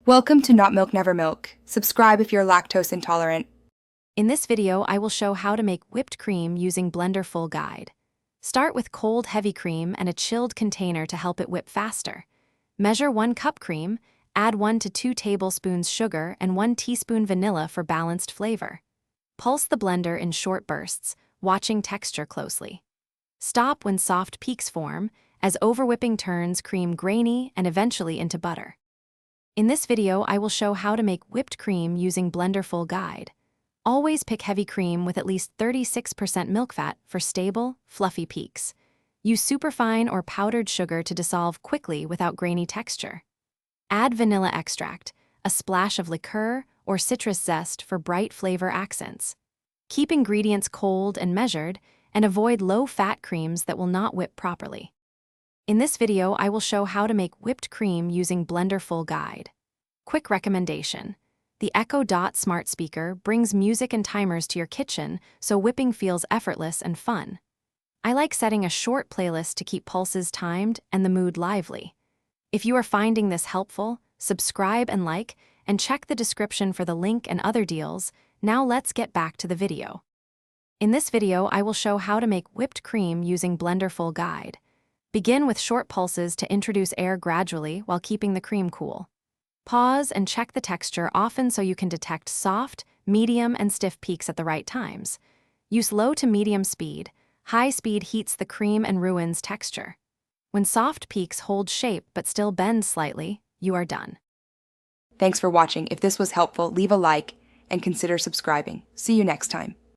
Welcome to Not Milk Never Milk. Subscribe if you're lactose intolerant. In this video, I will show how to make whipped cream using Blender Full Guide. Start with cold heavy cream and a chilled container to help it whip faster. Measure 1 cup cream, add 1 to 2 tablespoons sugar and 1 teaspoon vanilla for balanced flavor. Pulse the blender in short bursts, watching texture closely. Stop when soft peaks form, as overwhipping turns cream grainy and eventually into butter. In this video, I will show how to make whipped cream using Blender Full Guide. Always pick heavy cream with at least 36% milk fat for stable, fluffy peaks. Use superfine or powdered sugar to dissolve quickly without grainy texture. Add vanilla extract, a splash of liqueur or citrus zest for bright flavor accents. Keep ingredients cold and measured, and avoid low-fat creams that will not whip properly. In this video, I will show how to make whipped cream using Blender Full Guide. Quick recommendation: the Echo Dot smart speaker brings music and timers to your kitchen, so whipping feels effortless and fun. I like setting a short playlist to keep pulses timed and the mood lively. If you are finding this helpful, subscribe and like, and check the description for the link and other deals. Now let's get back to the video. In this video, I will show how to make whipped cream using Blender Full Guide. Begin with short pulses to introduce air gradually while keeping the cream cool. Pause and check the texture often so you can detect soft, medium, and stiff peaks at the right times. Use low to medium speed. High speed heats the cream and ruins texture. When soft peaks hold shape but still bend slightly, you are done. Thanks for watching. If this was helpful, leave a like and consider subscribing. See you next time.